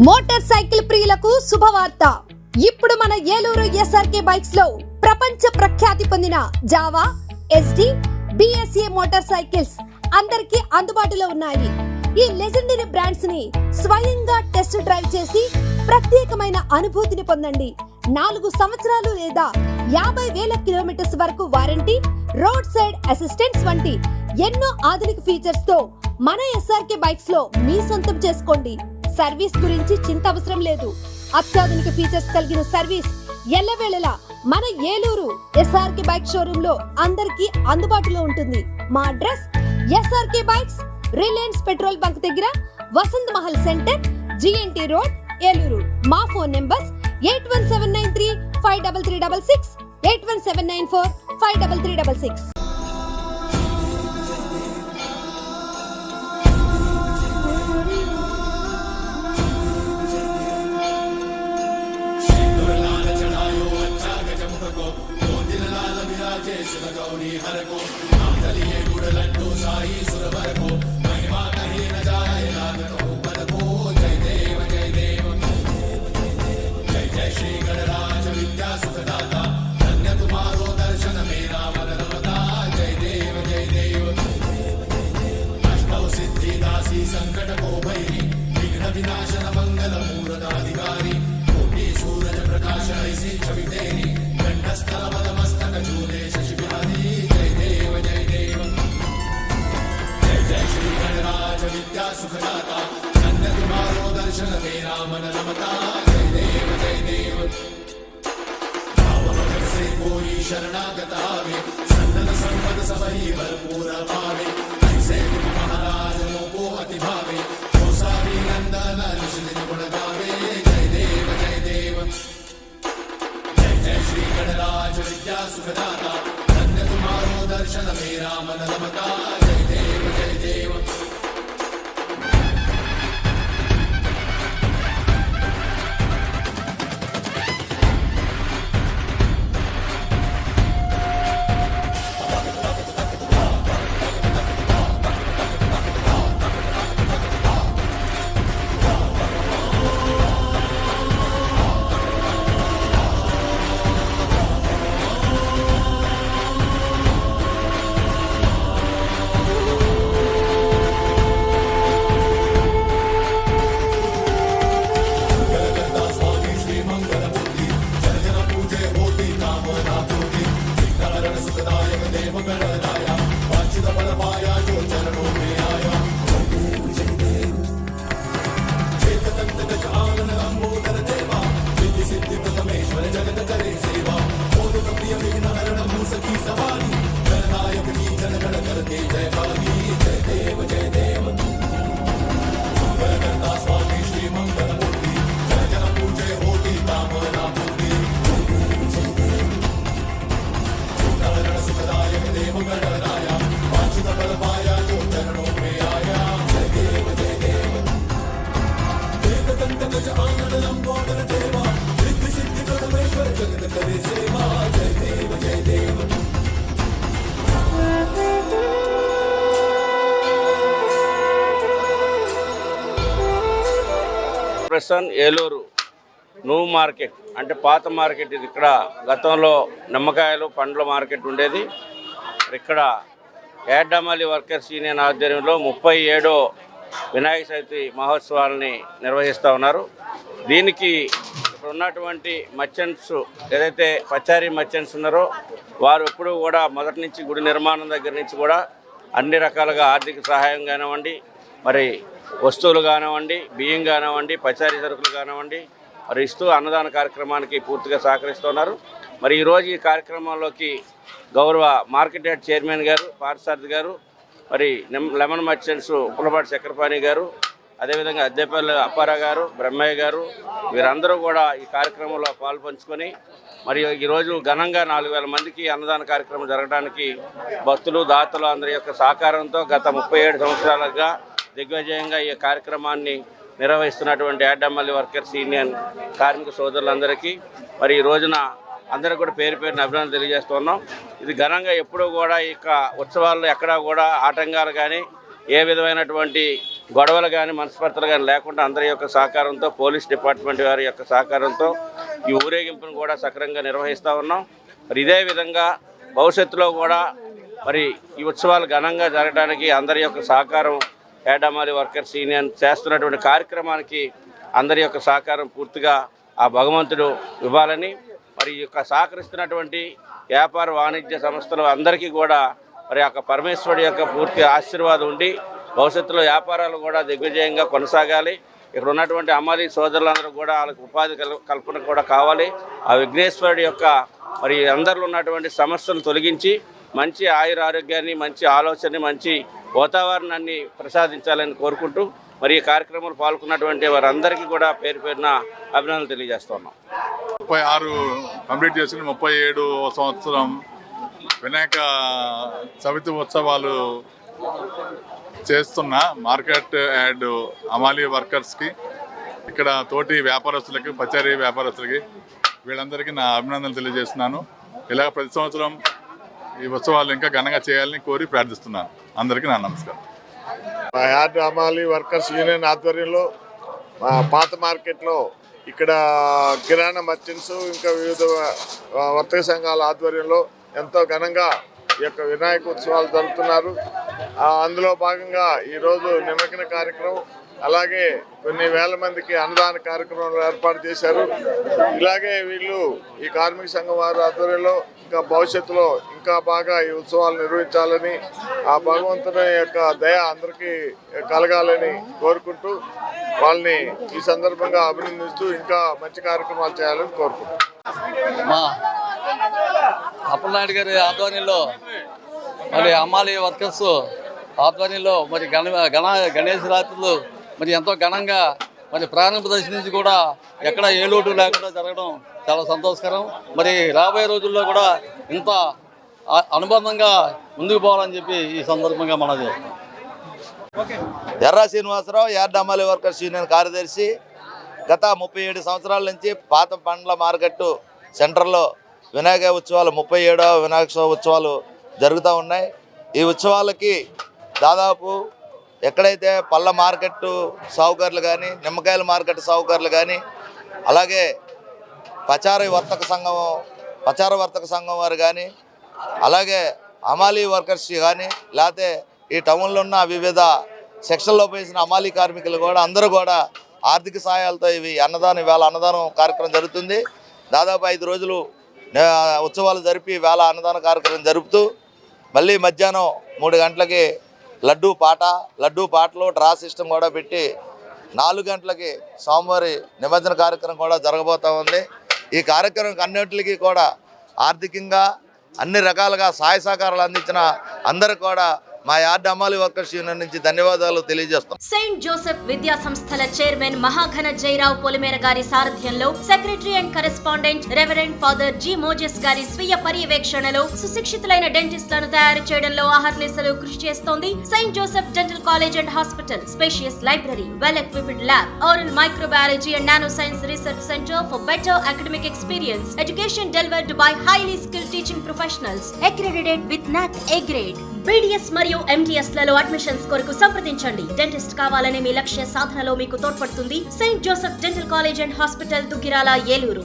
Motor cycle ప్రియులకు శుభవార్త. ఇప్పుడు మన ఏలూరు ఎస్ఆర్కే బైక్స్ లో ప్రపంచ ప్రఖ్యాతి పొందిన Java, SD, BSA motor cycles అందరికీ అందుబాటులో ఉన్నాయి. ఈ లెజెండరీ బ్రాండ్స్ ని స్వయంగా టెస్ట్ డ్రైవ్ చేసి ప్రత్యేకమైన అనుభూతిని పొందండి. 4 సంవత్సరాలు లేదా 50,000 కిలోమీటర్స్ వరకు వారంటీ, రోడ్ సైడ్ అసిస్టెంట్స్ వంటి ఎన్నో ఆధునిక ఫీచర్స్ తో మన ఎస్ఆర్కే బైక్స్ లో మీ సొంతం చేసుకోండి. సర్వీస్ గురించి చింత అవసరం లేదు. అత్యాధునిక ఫీచర్స్ కలిగిన సర్వీస్ ఎల్లవేళలా మన ఏలూరు ఎస్ఆర్కే బైక్ షోరూమ్ లో అందరికీ అందుబాటులో ఉంటుంది. మా address SRK bikes, Reliance petrol bunk దగ్గర, Vasant Mahal centre, GNT road, Eluru. మా ఫోన్ నెంబర్స్ 8179353366, 8179453366. गौरी हर को नामदलिए गुड़लट्टू साई सुरवर को महिमा कहीं न जाए लागत हो पद को। जय देव जय देव जय जय श्री गणराज विद्या सुखदाता, धन्य तुम्हारो दर्शन मेरा मन रमता। जय देव जय देव अष्टौ सिद्धि दासी संकट को भैरी, विघ्न विनाशन मंगल मूर्त अधिकारी, कोटि सूरज प्रकाश ऐसी छवि तेरी, कंठस्थल पद मस्तक झूले शशि बिहारी। जय देव जय देव जय जय श्री गणराज विद्या सुखदाता, धन्य तुम्हारो दर्शन मेरा मन रमता। जय देव जय देव भाव भगत से कोई शरणागत आवे, सन्नत संपद सबही भरपूर पावे। ऐसे तुम महाराज को अति भावे, जो सारी नंदन ऋष दिन गुण गावे। जय देव जय देव जय जय श्री गणराज विद्या सुखदाता, धन्य तुम्हारो दर्शन मेरा मन रमता। जय देव जय देव ప్రస్తుతం ఏలూరు న్యూ మార్కెట్ అంటే పాత మార్కెట్. ఇది ఇక్కడ గతంలో నిమ్మకాయలు పండ్ల మార్కెట్ ఉండేది. ఇక్కడ ఏడ్డమల్లి వర్కర్స్ యూనియన్ ఆధ్వర్యంలో 37వ వినాయక చవితి మహోత్సవాలని నిర్వహిస్తూ ఉన్నారు. దీనికి ఇక్కడ ఉన్నటువంటి మర్చెంట్స్ ఏదైతే పచారీ మర్చెంట్స్ ఉన్నారో వారు ఎప్పుడూ కూడా మొదటి నుంచి గుడి నిర్మాణం దగ్గర నుంచి కూడా అన్ని రకాలుగా ఆర్థిక సహాయం కానివ్వండి, మరి వస్తువులు కానివ్వండి, బియ్యం కానివ్వండి, పచారీ సరుకులు కానివ్వండి మరి ఇస్తూ అన్నదాన కార్యక్రమానికి పూర్తిగా సహకరిస్తున్నారు. మరి ఈరోజు ఈ కార్యక్రమంలోకి గౌరవ మార్కెట్ యార్డ్ చైర్మన్ గారు పార్థసారథి గారు, మరి లెమన్ మర్చెంట్స్ పులపాటి చక్రపాణి గారు, అదేవిధంగా అద్దెపల్లి అప్పారావు గారు, బ్రహ్మయ్య గారు వీరందరూ కూడా ఈ కార్యక్రమంలో పాల్పంచుకొని మరి ఈరోజు ఘనంగా 4,000 మందికి అన్నదాన కార్యక్రమం జరగడానికి భక్తులు దాతలు అందరి యొక్క సహకారంతో గత 37 సంవత్సరాలుగా దిగ్విజయంగా ఈ కార్యక్రమాన్ని నిర్వహిస్తున్నటువంటి ఏడ్డమల్లి వర్కర్స్ యూనియన్ కార్మిక సోదరులందరికీ మరి ఈ రోజున అందరికీ కూడా పేరు పేరున అభినందనలు తెలియజేస్తున్నాం. ఇది ఘనంగా ఎప్పుడూ కూడా ఇక ఉత్సవాల్లో ఎక్కడా కూడా ఆటంకాలు కానీ ఏ విధమైనటువంటి గొడవలు కానీ మనస్పర్ధలు కానీ లేకుండా అందరి యొక్క సహకారంతో పోలీస్ డిపార్ట్మెంట్ వారి యొక్క సహకారంతో ఈ ఊరేగింపును కూడా సక్రమంగా నిర్వహిస్తూ ఉన్నాం. మరి ఇదే విధంగా భవిష్యత్తులో కూడా మరి ఈ ఉత్సవాలు ఘనంగా జరగడానికి అందరి యొక్క సహకారం ఏడామాలి వర్కర్స్ యూనియన్ చేస్తున్నటువంటి కార్యక్రమానికి అందరి యొక్క సహకారం పూర్తిగా ఆ భగవంతుడు ఇవ్వాలని, మరి ఈ యొక్క సహకరిస్తున్నటువంటి వ్యాపార వాణిజ్య సంస్థలు అందరికీ కూడా మరి యొక్క పరమేశ్వరుడి యొక్క పూర్తి ఆశీర్వాదం ఉండి భవిష్యత్తులో వ్యాపారాలు కూడా దిగ్విజయంగా కొనసాగాలి. ఇక్కడ ఉన్నటువంటి అమ్మాలి సోదరులందరూ కూడా వాళ్ళకి ఉపాధి కల్పన కూడా కావాలి. ఆ విఘ్నేశ్వరుడి యొక్క మరి అందరిలో ఉన్నటువంటి సమస్యలు తొలగించి మంచి ఆయురారోగ్యాన్ని, మంచి ఆలోచనని, మంచి వాతావరణాన్ని ప్రసాదించాలని కోరుకుంటూ మరి ఈ కార్యక్రమంలో పాల్గొన్నటువంటి వారందరికీ కూడా పేరు పేరున అభినందనలు తెలియజేస్తున్నాం. 36 కంప్లీట్ చేసిన 37వ సంవత్సరం వినాయక చవితి ఉత్సవాలు చేస్తున్న మార్కెట్ యార్డ్ అమాలి వర్కర్స్కి, ఇక్కడ తోటి వ్యాపారస్తులకి, పచారీ వ్యాపారస్తులకి వీళ్ళందరికీ నా అభినందనలు తెలియజేస్తున్నాను. ఇలాగ ప్రతి సంవత్సరం ఈ ఉత్సవాలు ఇంకా ఘనంగా చేయాలని కోరి ప్రార్థిస్తున్నాను. అందరికీ నా నమస్కారం. మా యార్డ్ అమాలి వర్కర్స్ యూనియన్ ఆధ్వర్యంలో మా పాత మార్కెట్లో ఇక్కడ కిరాణా మర్చెంట్స్ ఇంకా వివిధ వర్తక సంఘాల ఆధ్వర్యంలో ఎంతో ఘనంగా ఈ యొక్క వినాయక ఉత్సవాలు జరుపుతున్నారు. అందులో భాగంగా ఈరోజు నిమజ్జన కార్యక్రమం, అలాగే కొన్ని వేల మందికి అన్నదాన కార్యక్రమాలు ఏర్పాటు చేశారు. ఇలాగే వీళ్ళు ఈ కార్మిక సంఘం వారి ఆధ్వర్యంలో ఇంకా భవిష్యత్తులో ఇంకా బాగా ఈ ఉత్సవాలు నిర్వహించాలని, ఆ భగవంతుని యొక్క దయ అందరికీ కలగాలని కోరుకుంటూ వాళ్ళని ఈ సందర్భంగా అభినందిస్తూ ఇంకా మంచి కార్యక్రమాలు చేయాలని కోరుకుంటున్నాం. మా అప్పలనాయుడు గారి ఆధ్వర్యంలో మరి అమ్మాలి వర్కర్స్ ఆధ్వర్యంలో మరి గణేష్ రాత్రులు మరి ఎంతో ఘనంగా మరి ప్రారంభ దశ నుంచి కూడా ఎక్కడ ఏ లోటు లేకుండా జరగడం చాలా సంతోషకరం. మరి రాబోయే రోజుల్లో కూడా ఇంత అనుబంధంగా ముందుకు పోవాలని చెప్పి ఈ సందర్భంగా మనం చేస్తాం. ఎర్రా శ్రీనివాసరావు, యార్డ్ అమాలి వర్కర్స్ యూనియన్ కార్యదర్శి. గత 37 సంవత్సరాల నుంచి పాత పండ్ల మార్కెట్ సెంటర్లో వినాయక ఉత్సవాలు 37వ వినాయక ఉత్సవాలు జరుగుతూ ఉన్నాయి. ఈ ఉత్సవాలకి దాదాపు ఎక్కడైతే పళ్ళ మార్కెట్ సౌకర్యాలు కానీ, నిమ్మకాయల మార్కెట్ సౌకర్యాలు కానీ, అలాగే పచార వర్తక సంఘం వారు కానీ, అలాగే అమాలి వర్కర్స్ కానీ, లేకపోతే ఈ టౌన్లో ఉన్న వివిధ సెక్షన్లో పోసిన అమాలి కార్మికులు కూడా అందరూ కూడా ఆర్థిక సహాయాలతో ఇవాళ అన్నదానం కార్యక్రమం జరుగుతుంది. దాదాపు 5 రోజులు ఉత్సవాలు జరిపి వేళ అన్నదాన కార్యక్రమం జరుపుతూ మళ్ళీ మధ్యాహ్నం 3 గంటలకి లడ్డూ పాటలు డ్రా సిస్టమ్ కూడా పెట్టి 4 గంటలకి స్వామివారి నిమజ్జన కార్యక్రమం కూడా జరగబోతూ ఉంది. ఈ కార్యక్రమం అన్నింటికి కూడా ఆర్థికంగా అన్ని రకాలుగా సహాయ సహకారాలు అందించిన అందరూ కూడా మా యార్డ్ అమాలి వర్కర్స్ యూనియన్ నుంచి ధన్యవాదాలు తెలియజేస్తాం. సెయింట్ జోసెఫ్ విద్యా సంస్థల చైర్మన్ మహాఘన జయరావు పొలిమేర గారి సారథ్యంలో secretary and correspondent reverend father G Moses గారి స్వీయ పర్యవేక్షణలో సుశిక్షితులైన డెంటిస్టులను తయారు చేయడంలో అహర్నిశలు కృషి చేస్తోంది Saint Joseph dental college and hospital. Spacious library, well equipped lab, oral microbiology and nanoscience research center for better academic experience. Education delivered by highly skilled teaching professionals accredited with NAC A grade. BDS మరియు MDS లలో admissions కొరకు సంప్రదించండి. Dentist కావాలనే మీ లక్ష్య సాధనలో మీకు తోడ్పడుతుంది Saint Joseph dental college and hospital, Duggirala, Eluru.